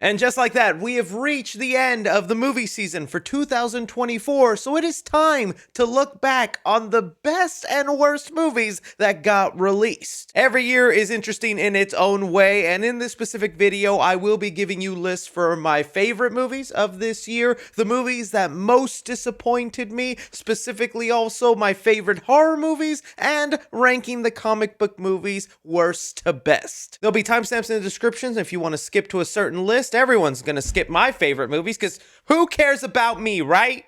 And just like that, we have reached the end of the movie season for 2024, so it is time to look back on the best and worst movies that got released. Every year is interesting in its own way, and in this specific video, I will be giving you lists for my favorite movies of this year, the movies that most disappointed me, specifically also my favorite horror movies, and ranking the comic book movies worst to best. There'll be timestamps in the descriptions if you want to skip to a certain list. Everyone's gonna skip my favorite movies because who cares about me, right?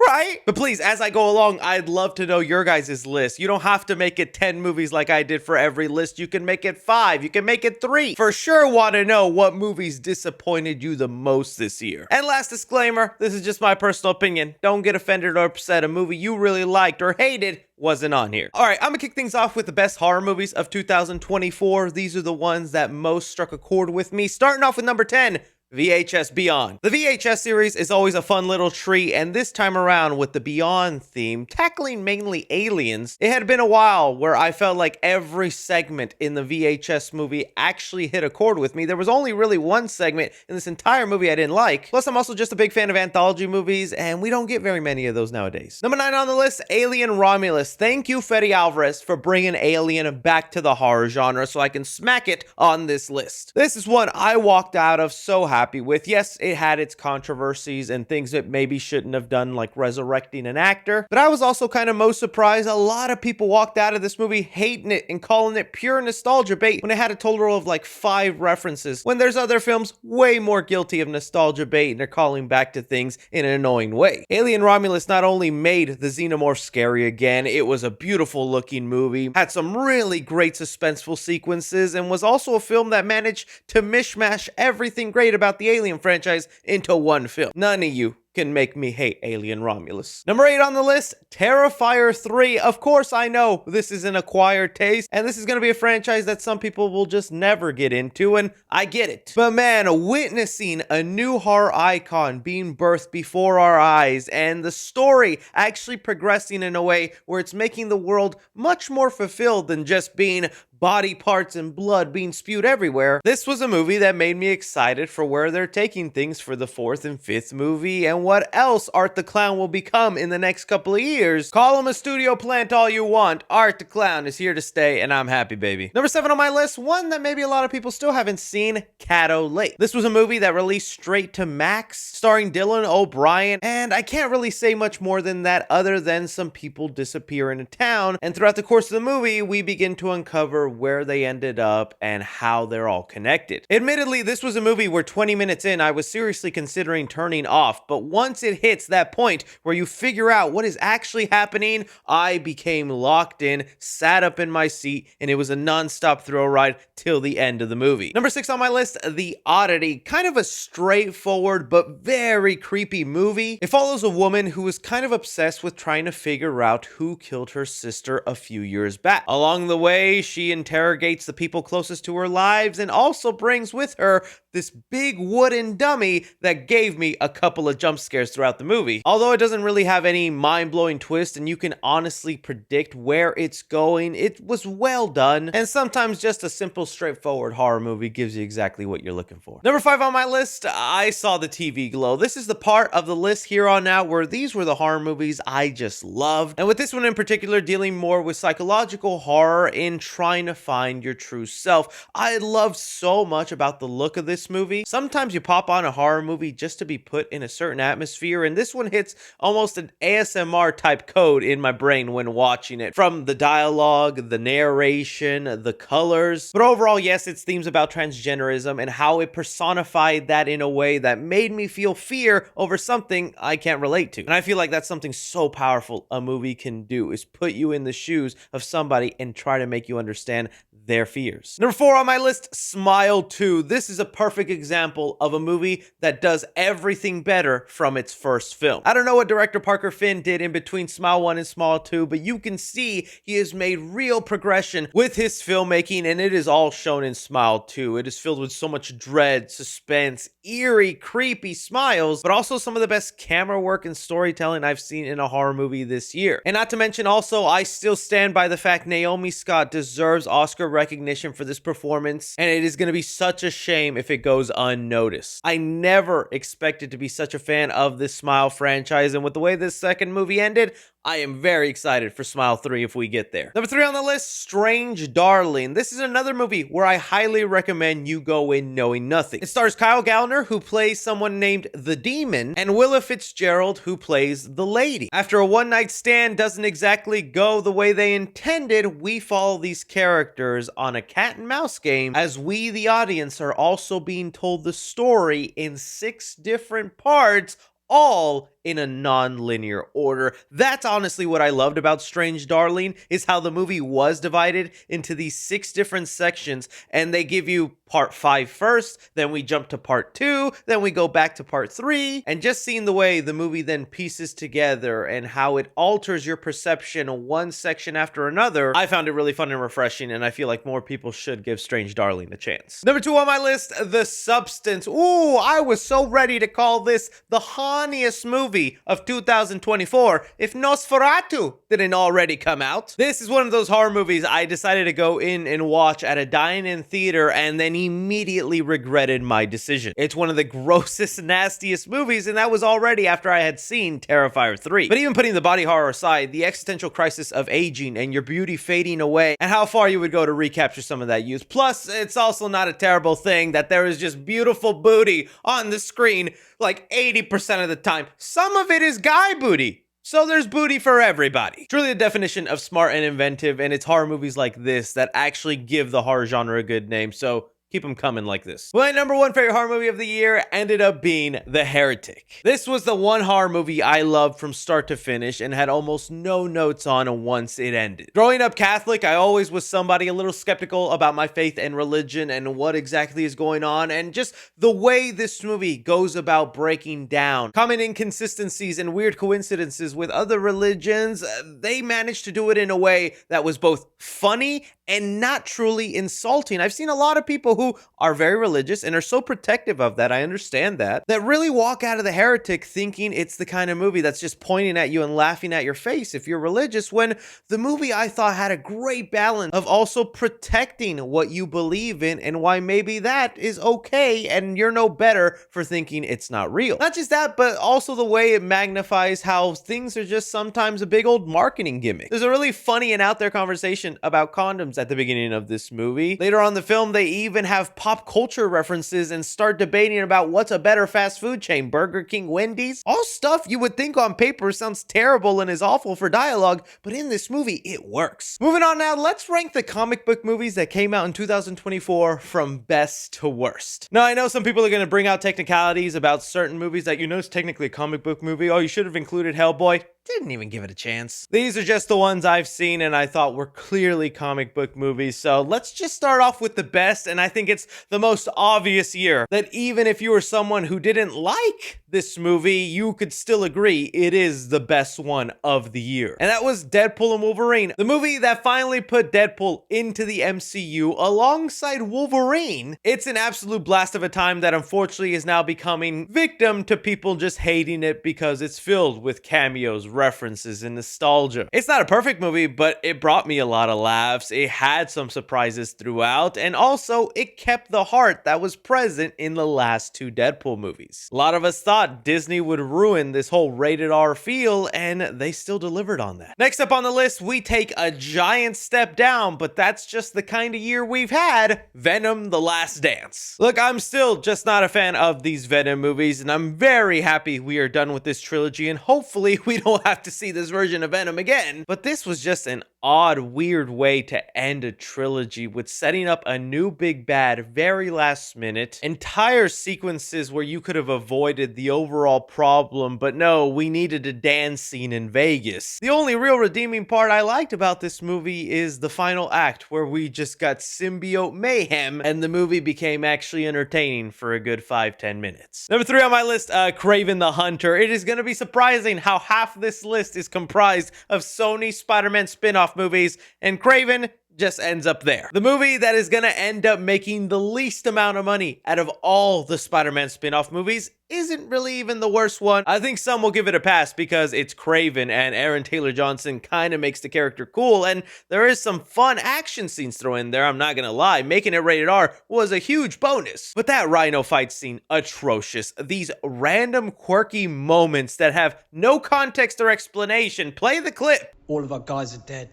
Right? But please, as I go along, I'd love to know your guys' list. You don't have to make it 10 movies like I did for every list. You can make it 5. You can make it 3. For sure want to know what movies disappointed you the most this year. And last disclaimer, this is just my personal opinion. Don't get offended or upset. A movie you really liked or hated wasn't on here. All right, I'm gonna kick things off with the best horror movies of 2024. These are the ones that most struck a chord with me. Starting off with number 10, VHS Beyond. The VHS series is always a fun little treat, and this time around with the Beyond theme, tackling mainly aliens, it had been a while where I felt like every segment in the VHS movie actually hit a chord with me. There was only really one segment in this entire movie I didn't like. Plus, I'm also just a big fan of anthology movies, and we don't get very many of those nowadays. Number 9 on the list, Alien Romulus. Thank you, Fede Alvarez, for bringing Alien back to the horror genre so I can smack it on this list. This is one I walked out of so happy with. Yes, it had its controversies and things that maybe shouldn't have done, like resurrecting an actor, but I was also kind of most surprised a lot of people walked out of this movie hating it and calling it pure nostalgia bait when it had a total of like 5 references, when there's other films way more guilty of nostalgia bait and they're calling back to things in an annoying way. Alien Romulus not only made the xenomorph scary again, it was a beautiful looking movie, had some really great suspenseful sequences, and was also a film that managed to mishmash everything great about the Alien franchise into one film. None of you can make me hate Alien Romulus. Number 8 on the list, Terrifier 3. Of course, I know this is an acquired taste, and this is going to be a franchise that some people will just never get into, and I get it. But man, witnessing a new horror icon being birthed before our eyes, and the story actually progressing in a way where it's making the world much more fulfilled than just being body parts and blood being spewed everywhere. This was a movie that made me excited for where they're taking things for the 4th and 5th movie and what else Art the Clown will become in the next couple of years. Call him a studio plant all you want. Art the Clown is here to stay, and I'm happy, baby. Number 7 on my list, one that maybe a lot of people still haven't seen, Caddo Lake. This was a movie that released straight to Max, starring Dylan O'Brien, and I can't really say much more than that other than some people disappear in a town, and throughout the course of the movie, we begin to uncover where they ended up and how they're all connected. Admittedly, this was a movie where 20 minutes in, I was seriously considering turning off, but once it hits that point where you figure out what is actually happening, I became locked in, sat up in my seat, and it was a non-stop thrill ride till the end of the movie. Number 6 on my list, The Oddity. Kind of a straightforward but very creepy movie. It follows a woman who is kind of obsessed with trying to figure out who killed her sister a few years back. Along the way, she interrogates the people closest to her lives and also brings with her this big wooden dummy that gave me a couple of jump scares throughout the movie. Although it doesn't really have any mind-blowing twist and you can honestly predict where it's going, it was well done, and sometimes just a simple, straightforward horror movie gives you exactly what you're looking for. Number 5 on my list, I Saw the TV Glow. This is the part of the list here on out where these were the horror movies I just loved, and with this one in particular dealing more with psychological horror in trying to find your true self. I loved so much about the look of this movie. Sometimes you pop on a horror movie just to be put in a certain atmosphere, and this one hits almost an ASMR type code in my brain when watching it. From the dialogue, the narration, the colors. But overall, yes, it's themes about transgenderism and how it personified that in a way that made me feel fear over something I can't relate to. And I feel like that's something so powerful a movie can do, is put you in the shoes of somebody and try to make you understand their fears. Number 4 on my list, Smile 2. This is a perfect example of a movie that does everything better from its first film. I don't know what director Parker Finn did in between Smile 1 and Smile 2, but you can see he has made real progression with his filmmaking, and it is all shown in Smile 2. It is filled with so much dread, suspense, eerie, creepy smiles, but also some of the best camera work and storytelling I've seen in a horror movie this year. And not to mention also, I still stand by the fact Naomi Scott deserves Oscar recognition for this performance, and it is going to be such a shame if it goes unnoticed. I never expected to be such a fan of this Smile franchise, and with the way this second movie ended, I am very excited for Smile 3 if we get there. Number 3 on the list, Strange Darling. This is another movie where I highly recommend you go in knowing nothing. It stars Kyle Gallner, who plays someone named the Demon, and Willa Fitzgerald, who plays the Lady. After a one-night stand doesn't exactly go the way they intended, we follow these characters on a cat and mouse game as we, the audience, are also being told the story in 6 different parts, all in a non-linear order. That's honestly what I loved about Strange Darling, is how the movie was divided into these 6 different sections, and they give you part 5 first, then we jump to part 2, then we go back to part 3, and just seeing the way the movie then pieces together and how it alters your perception one section after another, I found it really fun and refreshing, and I feel like more people should give Strange Darling a chance. Number 2 on my list, The Substance. Ooh, I was so ready to call this the hauniest movie of 2024 if Nosferatu didn't already come out. This is one of those horror movies I decided to go in and watch at a dine-in theater and then immediately regretted my decision. It's one of the grossest, nastiest movies, and that was already after I had seen Terrifier 3. But even putting the body horror aside, the existential crisis of aging and your beauty fading away, and how far you would go to recapture some of that youth. Plus, it's also not a terrible thing that there is just beautiful booty on the screen like 80% of the time. Some of it is guy booty. So there's booty for everybody. Truly the definition of smart and inventive, and it's horror movies like this that actually give the horror genre a good name. So keep them coming like this. My number 1 favorite horror movie of the year ended up being The Heretic. This was the one horror movie I loved from start to finish and had almost no notes on once it ended. Growing up Catholic, I always was somebody a little skeptical about my faith and religion and what exactly is going on, and just the way this movie goes about breaking down common inconsistencies and weird coincidences with other religions. They managed to do it in a way that was both funny and not truly insulting. I've seen a lot of people who are very religious and are so protective of that, I understand that really walk out of The Heretic thinking it's the kind of movie that's just pointing at you and laughing at your face if you're religious, when the movie I thought had a great balance of also protecting what you believe in and why maybe that is okay and you're no better for thinking it's not real. Not just that, but also the way it magnifies how things are just sometimes a big old marketing gimmick. There's a really funny and out there conversation about condoms at the beginning of this movie. Later on in the film, they even have pop culture references and start debating about what's a better fast food chain, Burger King, Wendy's. All stuff you would think on paper sounds terrible and is awful for dialogue, but in this movie, it works. Moving on now, let's rank the comic book movies that came out in 2024 from best to worst. Now, I know some people are going to bring out technicalities about certain movies that it's technically a comic book movie. Oh, you should have included Hellboy. Didn't even give it a chance. These are just the ones I've seen and I thought were clearly comic book movies. So let's just start off with the best, and I think it's the most obvious year that even if you were someone who didn't like this movie, you could still agree it is the best one of the year. And that was Deadpool and Wolverine, the movie that finally put Deadpool into the MCU alongside Wolverine. It's an absolute blast of a time that unfortunately is now becoming victim to people just hating it because it's filled with cameos, references, and nostalgia. It's not a perfect movie, but it brought me a lot of laughs. It had some surprises throughout, and also it kept the heart that was present in the last 2 Deadpool movies. A lot of us thought Disney would ruin this whole rated R feel, and they still delivered on that. Next up on the list, we take a giant step down, but that's just the kind of year we've had. Venom: The Last Dance. Look, I'm still just not a fan of these Venom movies, and I'm very happy we are done with this trilogy, and hopefully we don't have to see this version of Venom again. But this was just an odd, weird way to end a trilogy with setting up a new big bad very last minute, entire sequences where you could have avoided the overall problem, but no, we needed a dance scene in Vegas. The only real redeeming part I liked about this movie is the final act, where we just got symbiote mayhem and the movie became actually entertaining for a good 5-10 minutes. Number 3 on my list, Kraven the Hunter. It is going to be surprising how half this list is comprised of Sony Spider-Man spin-off movies, and Kraven just ends up there. The movie that is gonna end up making the least amount of money out of all the Spider-Man spin-off movies isn't really even the worst one. I think some will give it a pass because it's Kraven and Aaron Taylor Johnson kind of makes the character cool, and there is some fun action scenes thrown in there, I'm not gonna lie. Making it rated R was a huge bonus. But that Rhino fight scene, atrocious. These random quirky moments that have no context or explanation. Play the clip. All of our guys are dead.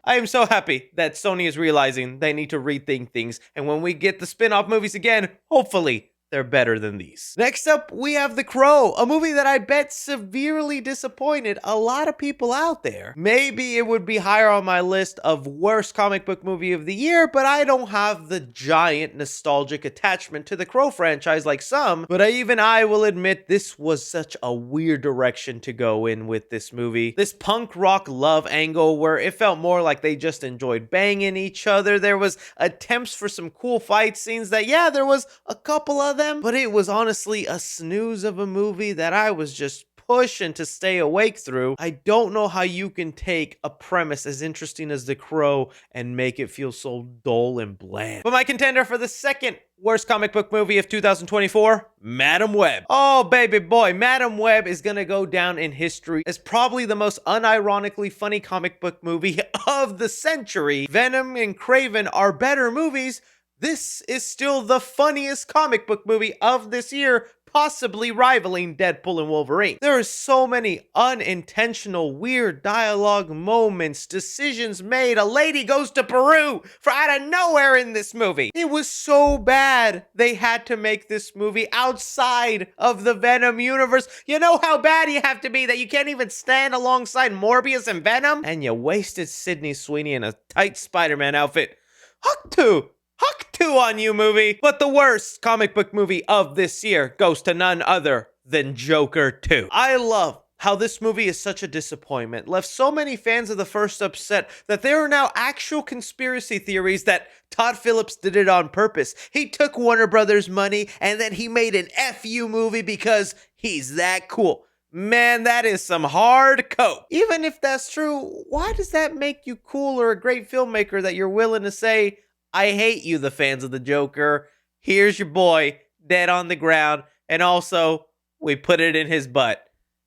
I am so happy that Sony is realizing they need to rethink things, and when we get the spin-off movies again, hopefully they're better than these. Next up, we have The Crow, a movie that I bet severely disappointed a lot of people out there. Maybe it would be higher on my list of worst comic book movie of the year, but I don't have the giant nostalgic attachment to the Crow franchise like some, but even I will admit this was such a weird direction to go in with this movie. This punk rock love angle where it felt more like they just enjoyed banging each other. There was attempts for some cool fight scenes that, yeah, there was a couple of them, but it was honestly a snooze of a movie that I was just pushing to stay awake through. I don't know how you can take a premise as interesting as The Crow and make it feel so dull and bland. But my contender for the second worst comic book movie of 2024, Madam Web. Oh, baby boy, Madam Web is gonna go down in history as probably the most unironically funny comic book movie of the century. Venom and Kraven are better movies. This is still the funniest comic book movie of this year, possibly rivaling Deadpool and Wolverine. There are so many unintentional, weird dialogue moments, decisions made. A lady goes to Peru for out of nowhere in this movie. It was so bad they had to make this movie outside of the Venom universe. You know how bad you have to be that you can't even stand alongside Morbius and Venom? And you wasted Sydney Sweeney in a tight Spider-Man outfit. Huck 2 on you, movie. But the worst comic book movie of this year goes to none other than Joker 2. I love how this movie is such a disappointment, left so many fans of the first upset that there are now actual conspiracy theories that Todd Phillips did it on purpose. He took Warner Brothers money and then he made an FU movie because he's that cool. Man, that is some hard coke. Even if that's true, why does that make you cool or a great filmmaker that you're willing to say, I hate you, the fans of the Joker. Here's your boy, dead on the ground. And also, we put it in his butt.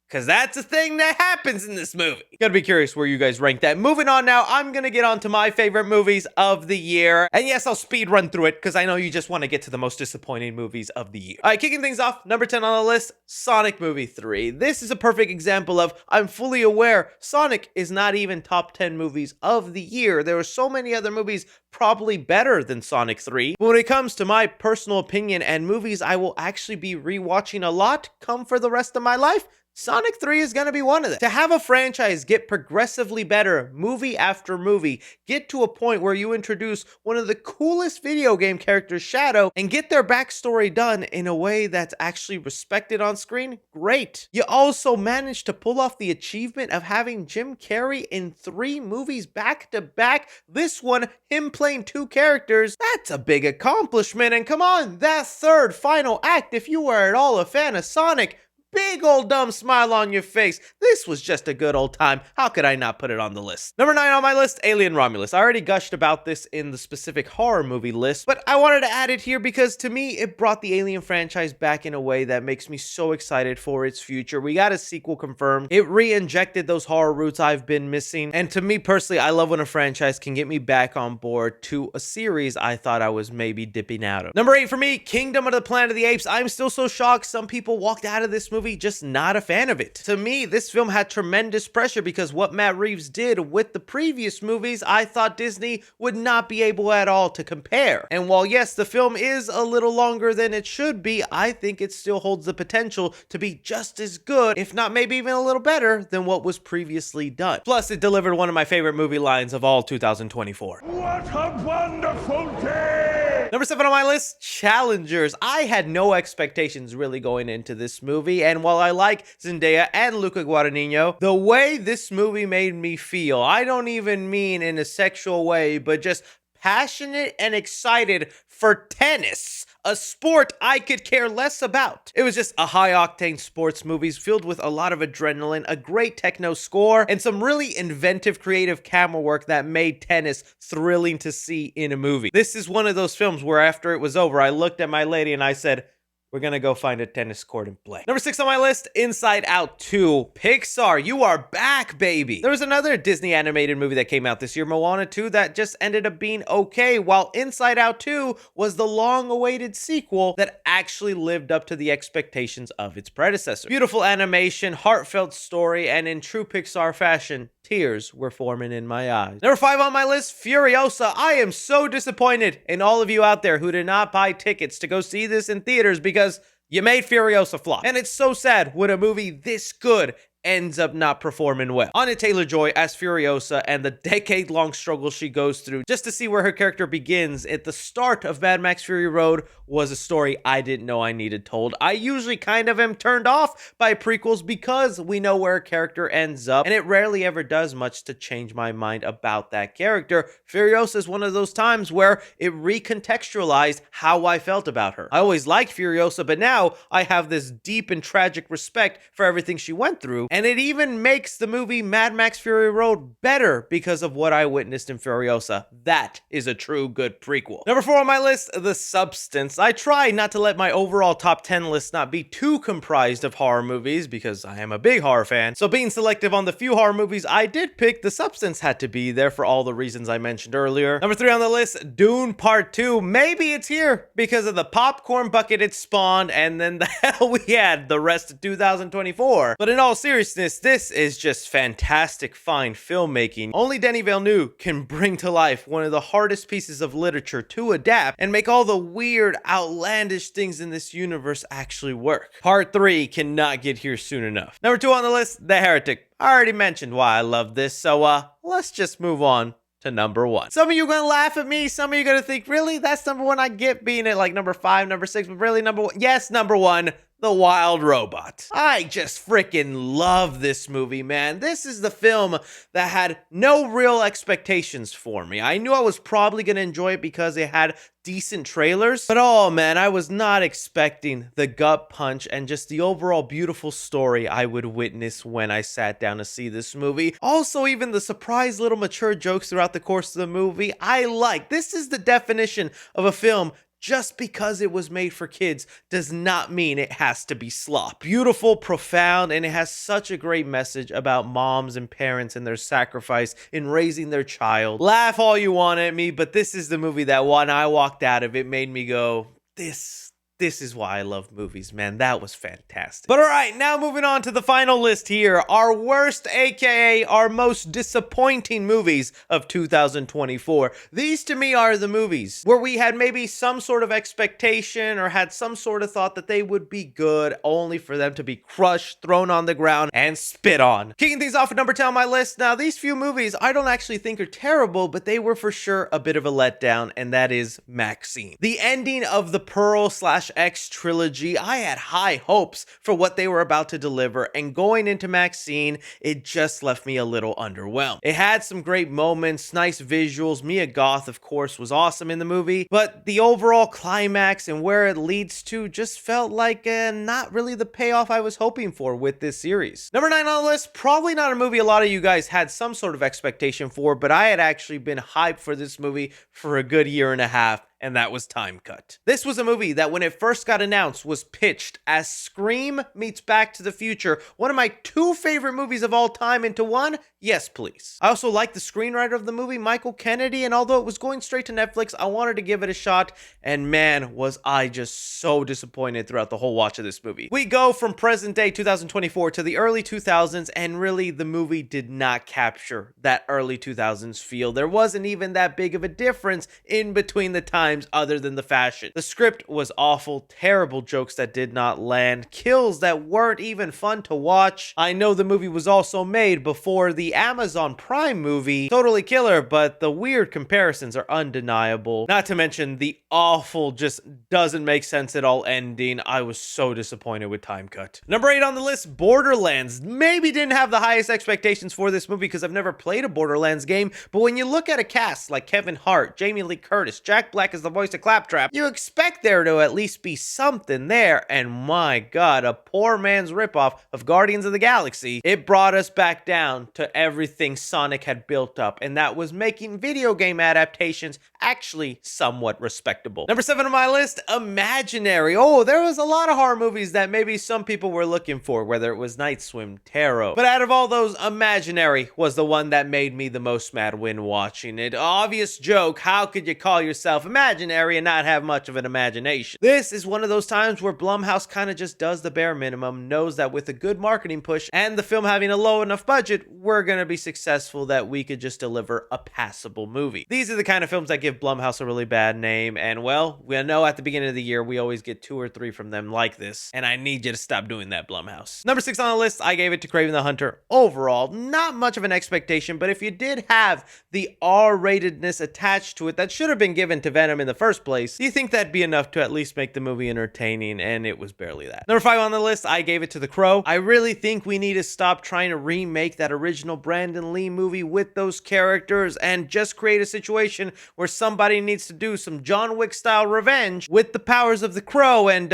Because that's a thing that happens in this movie. Gotta be curious where you guys rank that. Moving on now, I'm gonna get on to my favorite movies of the year. And yes, I'll speed run through it because I know you just want to get to the most disappointing movies of the year. All right, kicking things off, number 10 on the list, Sonic Movie 3. This is a perfect example of, I'm fully aware, Sonic is not even top 10 movies of the year. There are so many other movies probably better than Sonic 3. But when it comes to my personal opinion and movies I will actually be rewatching a lot come for the rest of my life, Sonic 3 is gonna be one of them. To have a franchise get progressively better movie after movie, get to a point where you introduce one of the coolest video game characters, Shadow, and get their backstory done in a way that's actually respected on screen, great. You also managed to pull off the achievement of having Jim Carrey in 3 movies back to back. This one, him playing 2 characters, that's a big accomplishment. And come on, that third final act, if you were at all a fan of Sonic, big old dumb smile on your face. This was just a good old time. How could I not put it on the list? Number 9 on my list, Alien Romulus. I already gushed about this in the specific horror movie list, but I wanted to add it here because to me, it brought the Alien franchise back in a way that makes me so excited for its future. We got a sequel confirmed. It re-injected those horror roots I've been missing. And to me personally, I love when a franchise can get me back on board to a series I thought I was maybe dipping out of. Number 8 for me, Kingdom of the Planet of the Apes. I'm still so shocked some people walked out of this movie just not a fan of it. To me, this film had tremendous pressure because what Matt Reeves did with the previous movies, I thought Disney would not be able at all to compare. And while yes, the film is a little longer than it should be, I think it still holds the potential to be just as good, if not maybe even a little better than what was previously done. Plus, it delivered one of my favorite movie lines of all 2024. What a wonderful day! Number 7 on my list, Challengers. I had no expectations really going into this movie, and while I like Zendaya and Luca Guadagnino, the way this movie made me feel, I don't even mean in a sexual way, but just passionate and excited for tennis, a sport I could care less about. It was just a high-octane sports movie filled with a lot of adrenaline, a great techno score, and some really inventive, creative camera work that made tennis thrilling to see in a movie. This is one of those films where after it was over, I looked at my lady and I said, we're gonna go find a tennis court and play. Number 6 on my list, Inside Out 2. Pixar, you are back, baby. There was another Disney animated movie that came out this year, Moana 2, that just ended up being okay, while Inside Out 2 was the long-awaited sequel that actually lived up to the expectations of its predecessor. Beautiful animation, heartfelt story, and in true Pixar fashion, tears were forming in my eyes. Number 5 on my list, Furiosa. I am so disappointed in all of you out there who did not buy tickets to go see this in theaters because you made Furiosa flop. And it's so sad when a movie this good ends up not performing well. Anya Taylor-Joy as Furiosa and the decade-long struggle she goes through just to see where her character begins at the start of Mad Max Fury Road was a story I didn't know I needed told. I usually kind of am turned off by prequels because we know where a character ends up, and it rarely ever does much to change my mind about that character. Furiosa is one of those times where it recontextualized how I felt about her. I always liked Furiosa, but now I have this deep and tragic respect for everything she went through, and it even makes the movie Mad Max Fury Road better because of what I witnessed in Furiosa. That is a true good prequel. Number 4 on my list, The Substance. I try not to let my overall top 10 list not be too comprised of horror movies because I am a big horror fan. So being selective on the few horror movies I did pick, The Substance had to be there for all the reasons I mentioned earlier. Number 3 on the list, Dune Part 2. Maybe it's here because of the popcorn bucket it spawned and then the hell we had the rest of 2024. But in all seriousness, this is just fantastic fine filmmaking. Only Denis Villeneuve can bring to life one of the hardest pieces of literature to adapt and make all the weird, outlandish things in this universe actually work. Part 3 cannot get here soon enough. Number 2 on the list, The Heretic. I already mentioned why I love this, so let's just move on to number 1. Some of you are gonna laugh at me, some of you are gonna think, really? That's number 1? I get being at like number 5, number 6, but really number 1? Yes, number 1. The Wild Robot. I just freaking love this movie, man. This is the film that had no real expectations for me. I knew I was probably going to enjoy it because it had decent trailers, but oh man, I was not expecting the gut punch and just the overall beautiful story I would witness when I sat down to see this movie. Also, even the surprise little mature jokes throughout the course of the movie, I like. This is the definition of a film. Just because it was made for kids does not mean it has to be slop. Beautiful, profound, and it has such a great message about moms and parents and their sacrifice in raising their child. Laugh all you want at me, but this is the movie that when I walked out of it made me go, this is why I love movies, man. That was fantastic. But all right, now moving on to the final list here. Our worst, aka our most disappointing movies of 2024. These to me are the movies where we had maybe some sort of expectation or had some sort of thought that they would be good, only for them to be crushed, thrown on the ground, and spit on. Kicking things off at number 10 on my list. Now, these few movies I don't actually think are terrible, but they were for sure a bit of a letdown, and that is Maxine. The ending of the Pearl/X trilogy, I had high hopes for what they were about to deliver, and going into Maxine, it just left me a little underwhelmed. It had some great moments, nice visuals. Mia Goth, of course, was awesome in the movie, but the overall climax and where it leads to just felt like not really the payoff I was hoping for with this series. Number 9 on the list, probably not a movie a lot of you guys had some sort of expectation for, but I had actually been hyped for this movie for a good year and a half, and that was Time Cut. This was a movie that when it first got announced was pitched as Scream meets Back to the Future, one of my 2 favorite movies of all time into one. Yes, please. I also like the screenwriter of the movie, Michael Kennedy, and although it was going straight to Netflix, I wanted to give it a shot, and man, was I just so disappointed throughout the whole watch of this movie. We go from present day 2024 to the early 2000s, and really the movie did not capture that early 2000s feel. There wasn't even that big of a difference in between the time times other than the fashion. The script was awful, terrible jokes that did not land, kills that weren't even fun to watch. I know the movie was also made before the Amazon Prime movie, Totally Killer, but the weird comparisons are undeniable. Not to mention the awful, just doesn't make sense at all ending. I was so disappointed with Time Cut. Number 8 on the list, Borderlands. Maybe didn't have the highest expectations for this movie because I've never played a Borderlands game, but when you look at a cast like Kevin Hart, Jamie Lee Curtis, Jack Black as the voice of Claptrap, you expect there to at least be something there, and my god, a poor man's ripoff of Guardians of the Galaxy. It brought us back down to everything Sonic had built up, and that was making video game adaptations actually somewhat respectable. Number 7 on my list, Imaginary. Oh, there was a lot of horror movies that maybe some people were looking for, whether it was Night Swim, Tarot. But out of all those, Imaginary was the one that made me the most mad when watching it. Obvious joke, how could you call yourself imaginary and not have much of an imagination? This is one of those times where Blumhouse kind of just does the bare minimum, knows that with a good marketing push and the film having a low enough budget, we're gonna be successful that we could just deliver a passable movie. These are the kind of films that give Blumhouse a really bad name, and well, we know at the beginning of the year we always get 2 or 3 from them like this, and I need you to stop doing that, Blumhouse. Number 6 on the list, I gave it to Kraven the Hunter. Overall, not much of an expectation, but if you did have the R-ratedness attached to it that should have been given to Venom in the first place, do you think that'd be enough to at least make the movie entertaining? And it was barely that. Number 5 on the list, I gave it to The Crow. I really think we need to stop trying to remake that original Brandon Lee movie with those characters and just create a situation where somebody needs to do some John Wick style revenge with the powers of The Crow, and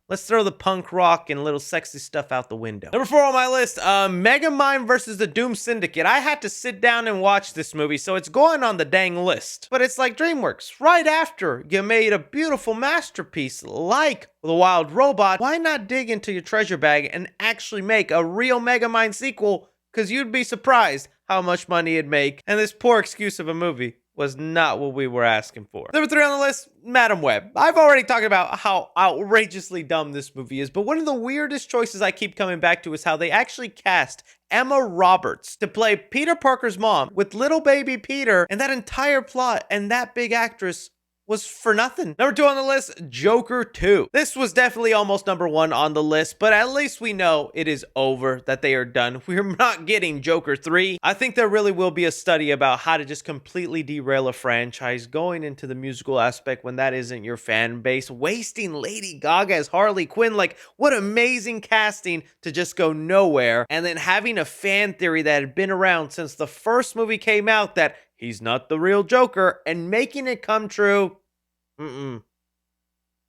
let's throw the punk rock and little sexy stuff out the window. Number 4 on my list, Megamind versus the Doom Syndicate. I had to sit down and watch this movie, so it's going on the dang list. But it's like DreamWorks. Right after you made a beautiful masterpiece like The Wild Robot, why not dig into your treasure bag and actually make a real Megamind sequel? Because you'd be surprised how much money it'd make. And this poor excuse of a movie was not what we were asking for. Number 3 on the list, Madam Web. I've already talked about how outrageously dumb this movie is, but one of the weirdest choices I keep coming back to is how they actually cast Emma Roberts to play Peter Parker's mom with little baby Peter, and that entire plot and that big actress was for nothing. Number 2 on the list, Joker 2. This was definitely almost number 1 on the list, but at least we know it is over, that they are done. We're not getting Joker 3. I think there really will be a study about how to just completely derail a franchise, going into the musical aspect when that isn't your fan base, wasting Lady Gaga as Harley Quinn. Like, what amazing casting to just go nowhere, and then having a fan theory that had been around since the first movie came out that he's not the real Joker, and making it come true.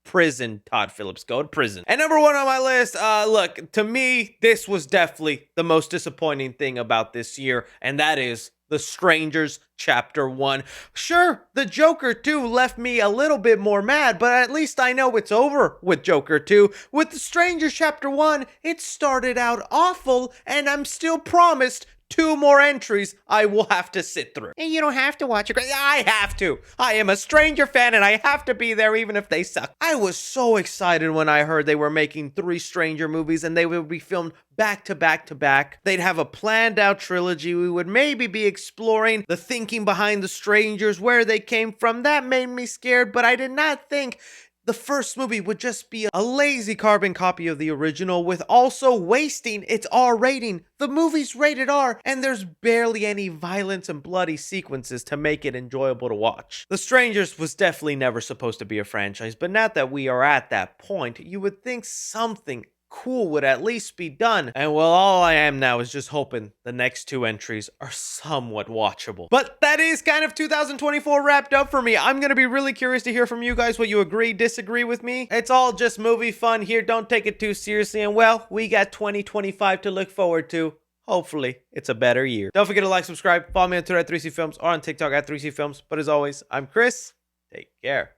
Prison, Todd Phillips. Go to prison. And number 1 on my list, look, to me, this was definitely the most disappointing thing about this year, and that is The Strangers Chapter 1. Sure, the Joker 2 left me a little bit more mad, but at least I know it's over with Joker 2. With The Strangers Chapter 1, it started out awful, and I'm still promised 2 more entries I will have to sit through. And you don't have to watch it. I have to. I am a Stranger fan and I have to be there even if they suck. I was so excited when I heard they were making 3 Stranger movies and they would be filmed back to back to back. They'd have a planned out trilogy. We would maybe be exploring the thinking behind the Strangers, where they came from. That made me scared, but I did not think the first movie would just be a lazy carbon copy of the original, with also wasting its R rating. The movie's rated R, and there's barely any violence and bloody sequences to make it enjoyable to watch. The Strangers was definitely never supposed to be a franchise, but now that we are at that point, you would think something cool would at least be done. And well, all I am now is just hoping the next 2 entries are somewhat watchable. But that is kind of 2024 wrapped up for me. I'm gonna be really curious to hear from you guys what you agree, disagree with me. It's all just movie fun here. Don't take it too seriously. And well, we got 2025 to look forward to. Hopefully, it's a better year. Don't forget to like, subscribe, follow me on Twitter at 3C Films or on TikTok at 3C Films. But as always, I'm Chris. Take care.